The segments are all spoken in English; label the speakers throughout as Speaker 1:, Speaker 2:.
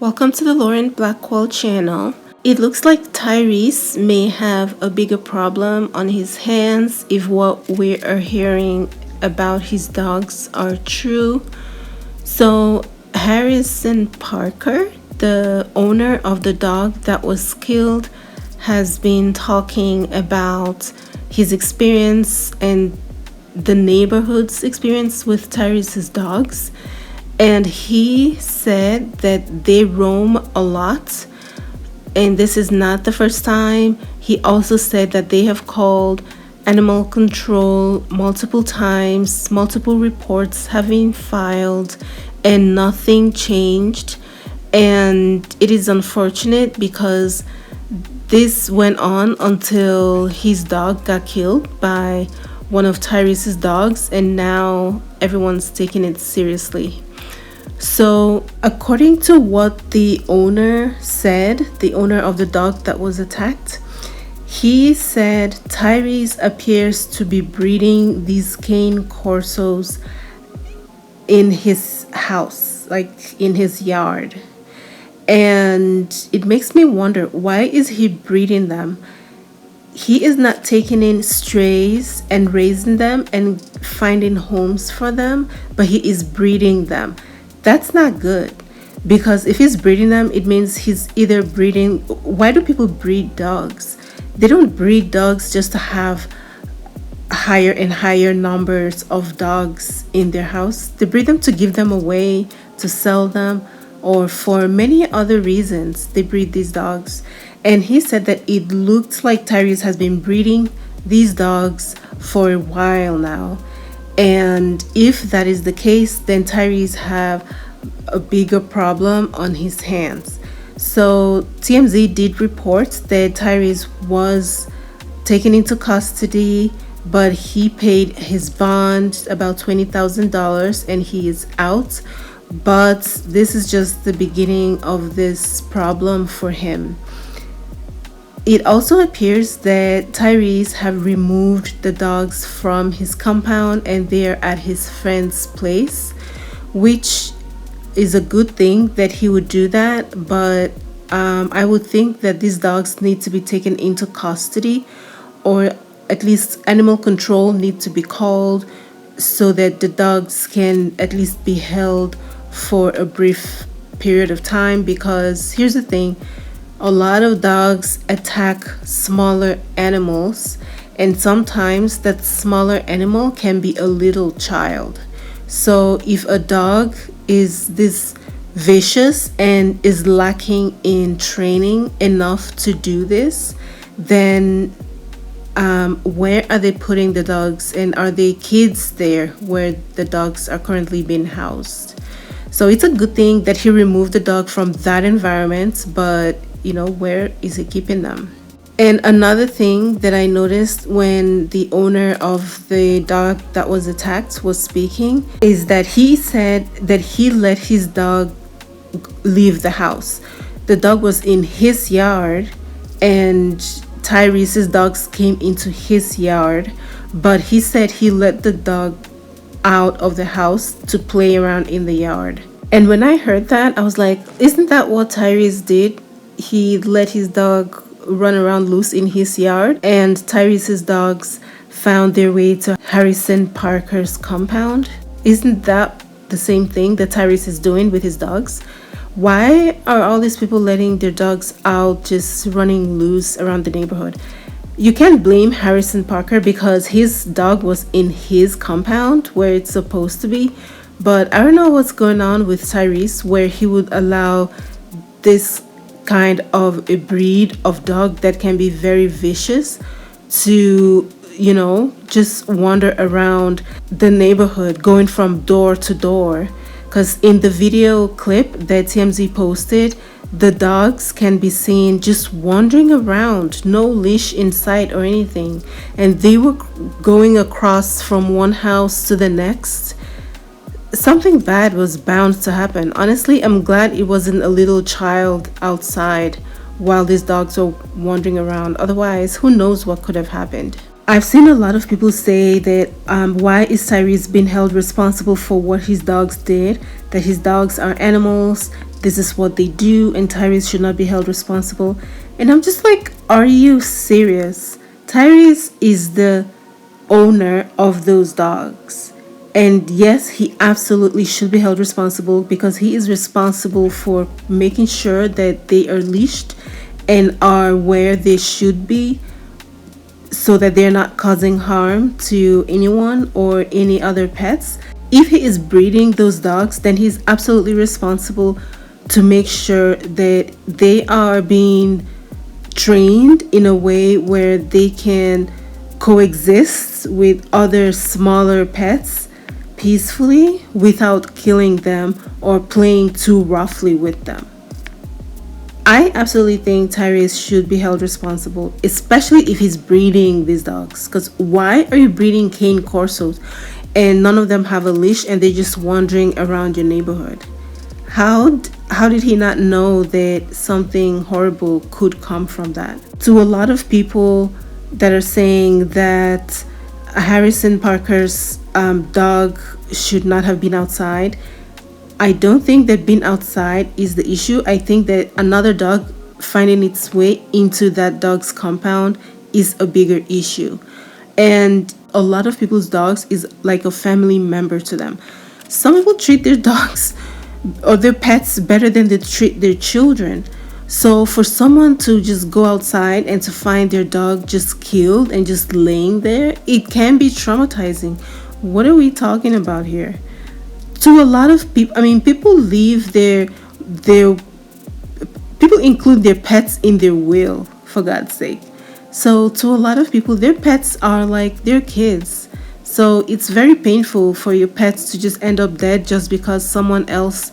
Speaker 1: Welcome to the Lauren Blackwell channel. It looks like Tyrese may have a bigger problem on his hands if what we are hearing about his dogs are true. So Harrison Parker, the owner of the dog that was killed, has been talking about his experience and the neighborhood's experience with Tyrese's dogs. And he said that they roam a lot, and this is not the first time. He also said that they have called animal control multiple times, multiple reports have been filed, and nothing changed. And it is unfortunate because this went on until his dog got killed by one of Tyrese's dogs, and now everyone's taking it seriously. So, according to what the owner said, the owner of the dog that was attacked, he said Tyrese appears to be breeding these cane Corsos in his house, like in his yard. And it makes me wonder, why is he breeding them? He is not taking in strays and raising them and finding homes for them, but he is breeding them. That's not good, because if he's breeding them, it means he's either breeding. Why do people breed dogs? They don't breed dogs just to have higher and higher numbers of dogs in their house. They breed them to give them away, to sell them, or for many other reasons they breed these dogs. And he said that it looked like Tyrese has been breeding these dogs for a while now. And if that is the case, then Tyrese have a bigger problem on his hands. So TMZ did report that Tyrese was taken into custody, but he paid his bond, about $20,000, and he is out. But this is just the beginning of this problem for him. It also appears that Tyrese have removed the dogs from his compound and they are at his friend's place, which is a good thing that he would do that. But I would think that these dogs need to be taken into custody, or at least animal control need to be called so that the dogs can at least be held for a brief period of time. Because here's the thing, a lot of dogs attack smaller animals, and sometimes that smaller animal can be a little child. So if a dog is this vicious and is lacking in training enough to do this, then where are they putting the dogs, and are they kids there where the dogs are currently being housed? So it's a good thing that he removed the dog from that environment, but where is he keeping them? And another thing that I noticed when the owner of the dog that was attacked was speaking is that he said that he let his dog leave the house. The dog was in his yard and Tyrese's dogs came into his yard, but he said he let the dog out of the house to play around in the yard. And when I heard that, I was like, isn't that what Tyrese did? He let his dog run around loose in his yard, and Tyrese's dogs found their way to Harrison Parker's compound. Isn't that the same thing that Tyrese is doing with his dogs? Why are all these people letting their dogs out, just running loose around the neighborhood? You can't blame Harrison Parker because his dog was in his compound where it's supposed to be. But I don't know what's going on with Tyrese, where he would allow this kind of a breed of dog that can be very vicious to just wander around the neighborhood, going from door to door. Because in the video clip that TMZ posted, the dogs can be seen just wandering around, no leash in sight or anything, and they were going across from one house to the next. Something bad was bound to happen. Honestly, I'm glad it wasn't a little child outside while these dogs were wandering around. Otherwise, who knows what could have happened. I've seen a lot of people say that why is Tyrese being held responsible for what his dogs did? That his dogs are animals, this is what they do, and Tyrese should not be held responsible. And I'm just like, are you serious? Tyrese is the owner of those dogs. And yes, he absolutely should be held responsible because he is responsible for making sure that they are leashed and are where they should be so that they're not causing harm to anyone or any other pets. If he is breeding those dogs, then he's absolutely responsible to make sure that they are being trained in a way where they can coexist with other smaller pets peacefully without killing them or playing too roughly with them. I absolutely think Tyrese should be held responsible, especially if he's breeding these dogs. Because why are you breeding cane Corsos and none of them have a leash and they're just wandering around your neighborhood? How did he not know that something horrible could come from that? To a lot of people that are saying that Harrison Parker's dog should not have been outside, I don't think that being outside is the issue. I think that another dog finding its way into that dog's compound is a bigger issue. And a lot of people's dogs is like a family member to them. Some people treat their dogs or their pets better than they treat their children. So for someone to just go outside and to find their dog just killed and just laying there, it can be traumatizing. What are we talking about here? To a lot of people, I mean, people leave their people include their pets in their will, for God's sake. So to a lot of people, their pets are like their kids. So it's very painful for your pets to just end up dead just because someone else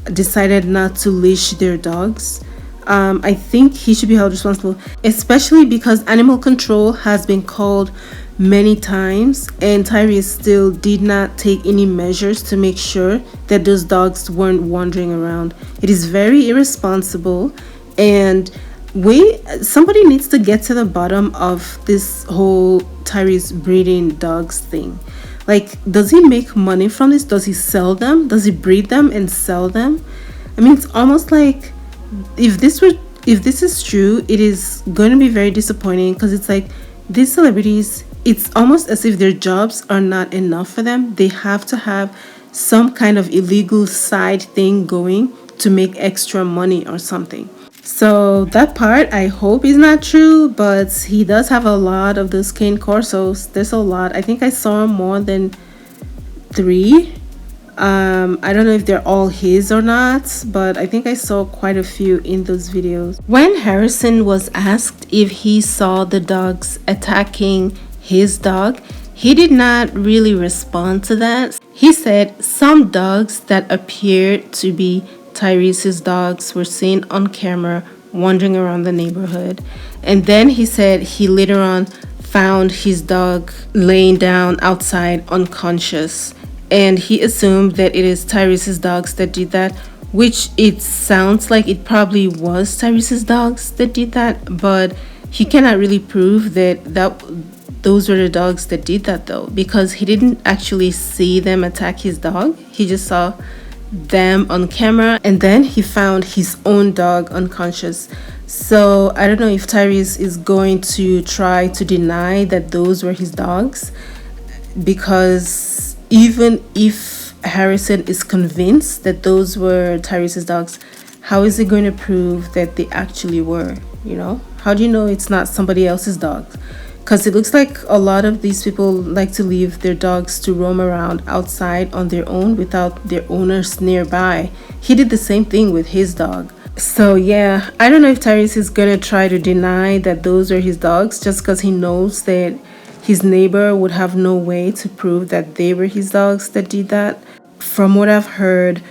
Speaker 1: decided not to leash their dogs. I think he should be held responsible, especially because animal control has been called many times and Tyrese still did not take any measures to make sure that those dogs weren't wandering around. It is very irresponsible, and somebody needs to get to the bottom of this whole Tyrese breeding dogs thing. Like, does he make money from this? Does he sell them? Does he breed them and sell them? I mean, it's almost like if this is true, it is going to be very disappointing because it's like these celebrities, it's almost as if their jobs are not enough for them. They have to have some kind of illegal side thing going to make extra money or something. So that part I hope is not true, but he does have a lot of those cane Corsos. There's a lot. I think I saw more than 3. I don't know if they're all his or not, but I think I saw quite a few in those videos. When Harrison was asked if he saw the dogs attacking his dog, he did not really respond to that. He said some dogs that appeared to be Tyrese's dogs were seen on camera wandering around the neighborhood. And then he said he later on found his dog laying down outside unconscious. And he assumed that it is Tyrese's dogs that did that, which it sounds like it probably was Tyrese's dogs that did that, but he cannot really prove that those were the dogs that did that though, because he didn't actually see them attack his dog. He just saw them on camera, and then he found his own dog unconscious. So I don't know if Tyrese is going to try to deny that those were his dogs, because even if Harrison is convinced that those were Tyrese's dogs, how is he going to prove that they actually were? You know, how do you know it's not somebody else's dog? Because it looks like a lot of these people like to leave their dogs to roam around outside on their own without their owners nearby. He did the same thing with his dog. So yeah, I don't know if Tyrese is gonna try to deny that those are his dogs just because he knows that his neighbor would have no way to prove that they were his dogs that did that. From what I've heard,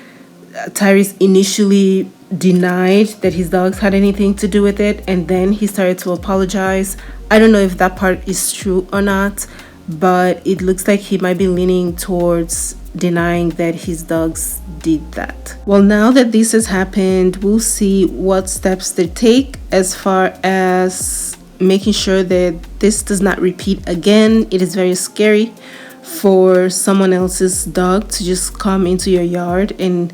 Speaker 1: Tyrese initially denied that his dogs had anything to do with it, and then he started to apologize. I don't know if that part is true or not, but it looks like he might be leaning towards denying that his dogs did that. Well, now that this has happened, we'll see what steps they take as far as making sure that this does not repeat again. It is very scary for someone else's dog to just come into your yard and,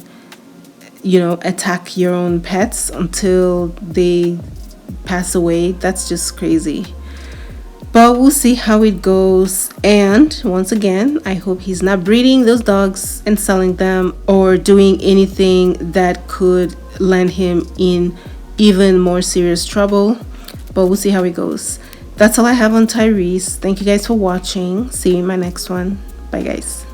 Speaker 1: you know, attack your own pets until they pass away. That's just crazy. But we'll see how it goes. And once again, I hope he's not breeding those dogs and selling them or doing anything that could land him in even more serious trouble. But we'll see how it goes. That's all I have on Tyrese. Thank you guys for watching. See you in my next one. Bye, guys.